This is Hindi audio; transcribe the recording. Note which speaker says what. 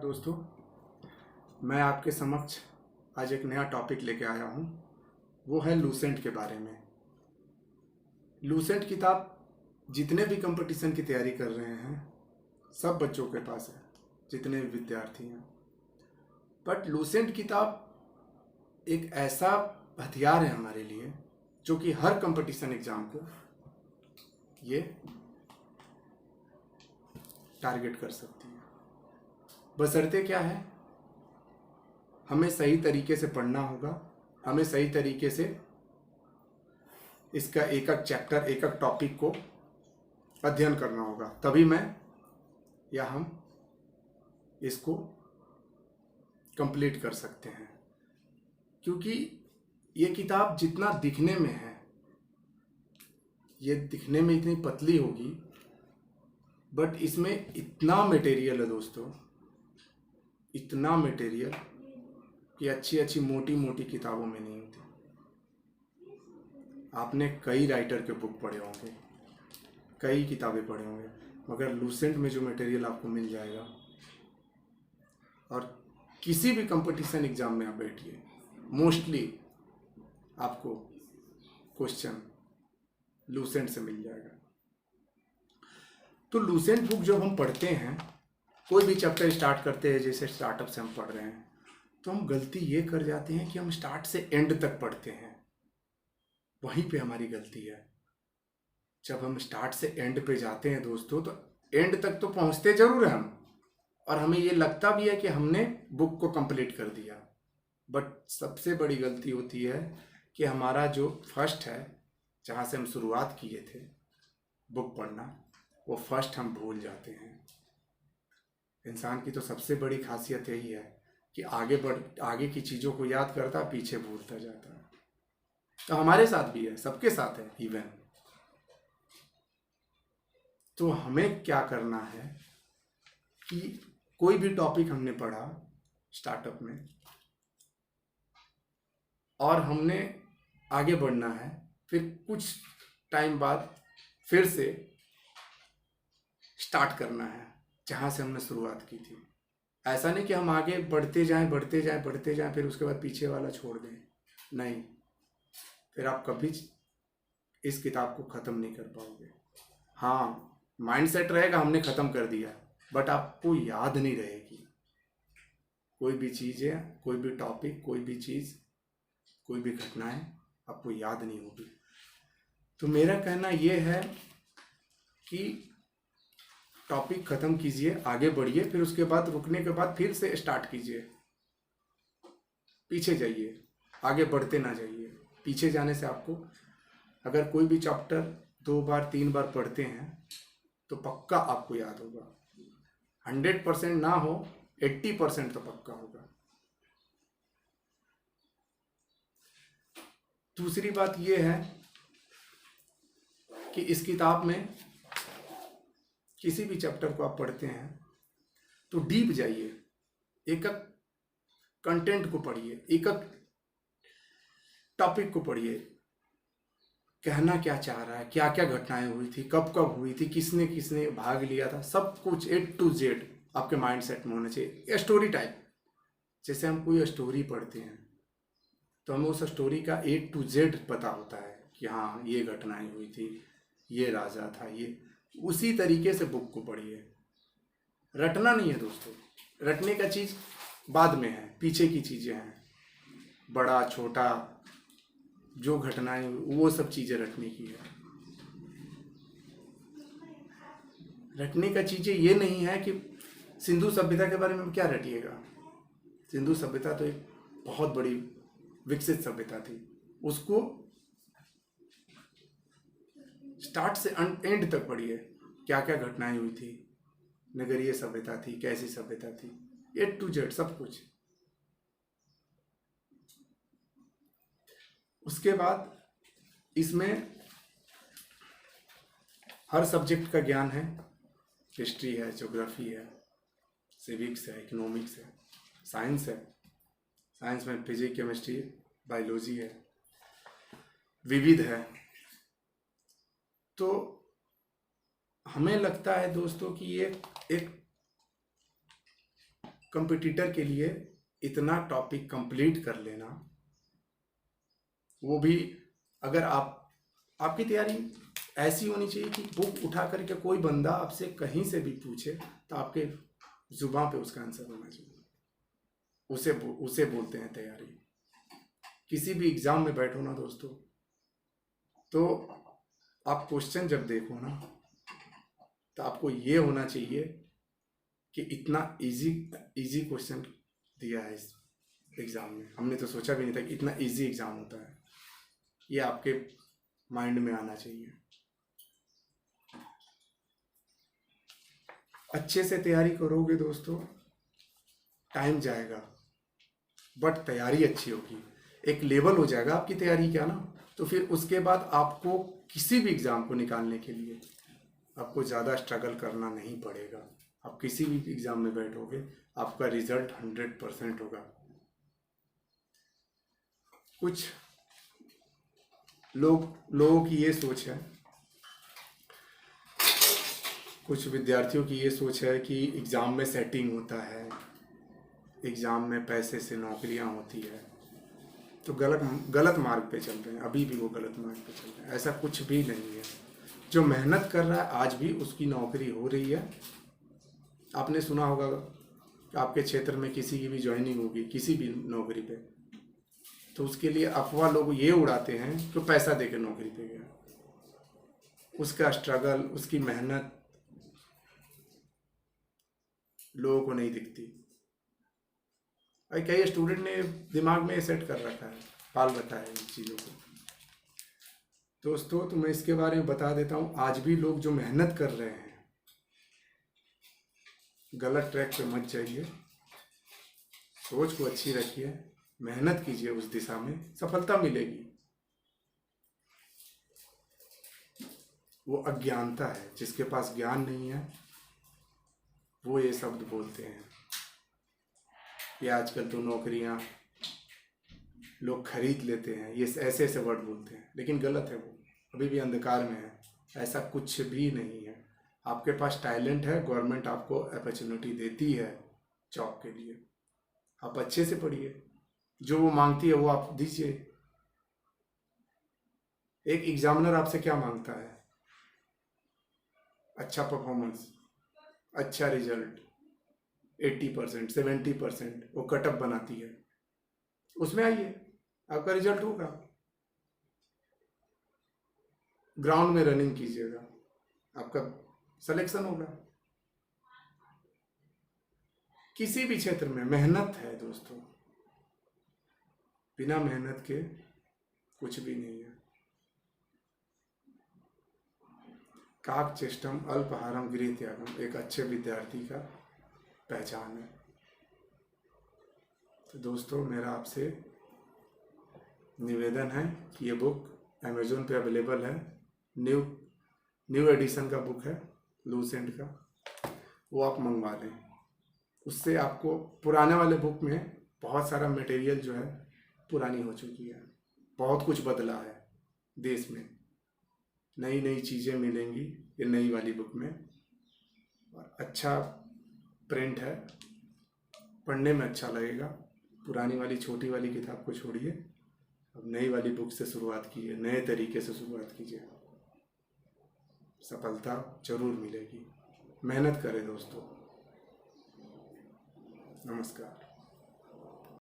Speaker 1: दोस्तों, मैं आपके समक्ष आज एक नया टॉपिक लेके आया हूँ। वो है लूसेंट के बारे में। लूसेंट किताब जितने भी कंपटीशन की तैयारी कर रहे हैं सब बच्चों के पास है, जितने भी विद्यार्थी हैं। बट लूसेंट किताब एक ऐसा हथियार है हमारे लिए जो कि हर कंपटीशन एग्ज़ाम को ये टारगेट कर सकती है। बशर्ते क्या है, हमें सही तरीके से पढ़ना होगा, हमें सही तरीके से इसका एक एक चैप्टर एक एक टॉपिक को अध्ययन करना होगा, तभी मैं या हम इसको कंप्लीट कर सकते हैं। क्योंकि ये किताब जितना दिखने में है, ये दिखने में इतनी पतली होगी, बट इसमें इतना मटेरियल है दोस्तों, इतना मटेरियल कि अच्छी अच्छी मोटी मोटी किताबों में नहीं होती। आपने कई राइटर के बुक पढ़े होंगे, कई किताबें पढ़े होंगे, मगर लूसेंट में जो मटेरियल आपको मिल जाएगा, और किसी भी कंपटीशन एग्ज़ाम में आप बैठिए, मोस्टली आपको क्वेश्चन लूसेंट से मिल जाएगा। तो लूसेंट बुक जब हम पढ़ते हैं, कोई भी चैप्टर स्टार्ट करते हैं, जैसे स्टार्टअप से हम पढ़ रहे हैं, तो हम गलती ये कर जाते हैं कि हम स्टार्ट से एंड तक पढ़ते हैं। वहीं पे हमारी गलती है। जब हम स्टार्ट से एंड पे जाते हैं दोस्तों, तो एंड तक तो पहुंचते जरूर हैं हम, और हमें ये लगता भी है कि हमने बुक को कंप्लीट कर दिया। बट सबसे बड़ी गलती होती है कि हमारा जो फर्स्ट है, जहाँ से हम शुरुआत किए थे बुक पढ़ना, वो फर्स्ट हम भूल जाते हैं। इंसान की तो सबसे बड़ी खासियत यही है कि आगे की चीज़ों को याद करता, पीछे भूलता जाता है। तो हमारे साथ भी है, सबके साथ है इवन। तो हमें क्या करना है कि कोई भी टॉपिक हमने पढ़ा स्टार्टअप में और हमने आगे बढ़ना है, फिर कुछ टाइम बाद फिर से स्टार्ट करना है जहाँ से हमने शुरुआत की थी। ऐसा नहीं कि हम आगे बढ़ते जाएं बढ़ते जाएं बढ़ते जाएं, फिर उसके बाद पीछे वाला छोड़ दें। नहीं, फिर आप कभी इस किताब को ख़त्म नहीं कर पाओगे। हाँ, माइंडसेट रहेगा हमने ख़त्म कर दिया, बट आपको याद नहीं रहेगी। कोई भी चीज़ें, कोई भी टॉपिक, कोई भी चीज़, कोई भी घटनाएं आपको याद नहीं होगी। तो मेरा कहना ये है कि टॉपिक ख़त्म कीजिए, आगे बढ़िए, फिर उसके बाद रुकने के बाद फिर से स्टार्ट कीजिए। पीछे जाइए, आगे बढ़ते ना जाइए। पीछे जाने से आपको, अगर कोई भी चैप्टर 2 बार 3 बार पढ़ते हैं तो पक्का आपको याद होगा। 100% ना हो, 80% तो पक्का होगा। दूसरी बात यह है कि इस किताब में किसी भी चैप्टर को आप पढ़ते हैं तो डीप जाइए, एक एक कंटेंट को पढ़िए, एक एक टॉपिक को पढ़िए। कहना क्या चाह रहा है, क्या क्या घटनाएं हुई थी, कब कब हुई थी, किसने किसने भाग लिया था, सब कुछ A to Z आपके माइंड सेट में होना चाहिए। स्टोरी टाइप, जैसे हम कोई स्टोरी पढ़ते हैं तो हमें उस स्टोरी का A to Z पता होता है कि हाँ ये घटनाएं हुई थी, ये राजा था, ये। उसी तरीके से बुक को पढ़िए। रटना नहीं है दोस्तों, रटने का चीज़ बाद में है, पीछे की चीज़ें हैं। बड़ा छोटा जो घटनाएं, वो सब चीज़ें रटने की है। रटने का चीज़ें ये नहीं है कि सिंधु सभ्यता के बारे में क्या रटिएगा। सिंधु सभ्यता तो एक बहुत बड़ी विकसित सभ्यता थी, उसको स्टार्ट से एंड तक पढ़िए। क्या क्या घटनाएं हुई थी, नगरीय सभ्यता थी, कैसी सभ्यता थी, A to Z सब कुछ। उसके बाद इसमें हर सब्जेक्ट का ज्ञान है। हिस्ट्री है, ज्योग्राफी है, सिविक्स है, इकोनॉमिक्स है, साइंस है। साइंस में फिजिक्स, केमिस्ट्री, बायोलॉजी है, विविध है। तो हमें लगता है दोस्तों कि ये एक कंपटीटर के लिए इतना टॉपिक कंप्लीट कर लेना, वो भी अगर आपकी तैयारी ऐसी होनी चाहिए कि बुक उठा करके कोई बंदा आपसे कहीं से भी पूछे तो आपके जुबान पे उसका आंसर होना चाहिए। उसे बोलते हैं तैयारी। किसी भी एग्जाम में बैठो ना दोस्तों, तो आप क्वेश्चन जब देखो ना तो आपको ये होना चाहिए कि इतना इजी क्वेश्चन दिया है इस एग्ज़ाम में, हमने तो सोचा भी नहीं था कि इतना इजी एग्ज़ाम होता है। ये आपके माइंड में आना चाहिए। अच्छे से तैयारी करोगे दोस्तों, टाइम जाएगा बट तैयारी अच्छी होगी, एक लेवल हो जाएगा आपकी तैयारी का ना, तो फिर उसके बाद आपको किसी भी एग्ज़ाम को निकालने के लिए आपको ज़्यादा स्ट्रगल करना नहीं पड़ेगा। आप किसी भी एग्ज़ाम में बैठोगे, आपका रिजल्ट 100% होगा। कुछ लोगों की ये सोच है, कुछ विद्यार्थियों की ये सोच है कि एग्ज़ाम में सेटिंग होता है, एग्ज़ाम में पैसे से नौकरियां होती है, तो गलत मार्ग पे चल रहे हैं। अभी भी वो गलत मार्ग पे चल रहे हैं। ऐसा कुछ भी नहीं है। जो मेहनत कर रहा है आज भी उसकी नौकरी हो रही है। आपने सुना होगा कि आपके क्षेत्र में किसी की भी ज्वाइनिंग होगी किसी भी नौकरी पे, तो उसके लिए अफवाह लोग ये उड़ाते हैं कि पैसा देकर नौकरी पे गया। उसका स्ट्रगल, उसकी मेहनत लोगों को नहीं दिखती। कई स्टूडेंट ने दिमाग में सेट कर रखा है, पाल रखा है इन चीज़ों को। दोस्तों तो मैं इसके बारे में बता देता हूँ, आज भी लोग जो मेहनत कर रहे हैं, गलत ट्रैक पे मत जाइए, सोच को अच्छी रखिए, मेहनत कीजिए, उस दिशा में सफलता मिलेगी। वो अज्ञानता है, जिसके पास ज्ञान नहीं है वो ये शब्द बोलते हैं। ये आजकल तो नौकरियां लोग खरीद लेते हैं, ये ऐसे ऐसे वर्ड बोलते हैं, लेकिन गलत है। वो अभी भी अंधकार में है। ऐसा कुछ भी नहीं है। आपके पास टैलेंट है, गवर्नमेंट आपको अपॉर्चुनिटी देती है जॉब के लिए। आप अच्छे से पढ़िए, जो वो मांगती है वो आप दीजिए। एक एग्जामिनर आपसे क्या मांगता है? अच्छा परफॉर्मेंस, अच्छा रिजल्ट, 80%, 70% वो कटअप बनाती है, उसमें आइए, आपका रिजल्ट होगा। ग्राउंड में रनिंग कीजिएगा, आपका सिलेक्शन होगा। किसी भी क्षेत्र में मेहनत है दोस्तों, बिना मेहनत के कुछ भी नहीं है। काक चेष्टम अल्पहारम गृह त्यागम एक अच्छे विद्यार्थी का पहचान है। तो दोस्तों मेरा आपसे निवेदन है कि ये बुक अमेज़ोन पे अवेलेबल है, न्यू एडिशन का बुक है लूसेंट का, वो आप मंगवा लें। उससे आपको पुराने वाले बुक में बहुत सारा मटेरियल जो है पुरानी हो चुकी है, बहुत कुछ बदला है देश में, नई नई चीज़ें मिलेंगी ये नई वाली बुक में, और अच्छा प्रिंट है, पढ़ने में अच्छा लगेगा। पुरानी वाली छोटी वाली किताब को छोड़िए, अब नई वाली बुक से शुरुआत कीजिए, नए तरीके से शुरुआत कीजिए, सफलता जरूर मिलेगी। मेहनत करें दोस्तों। नमस्कार।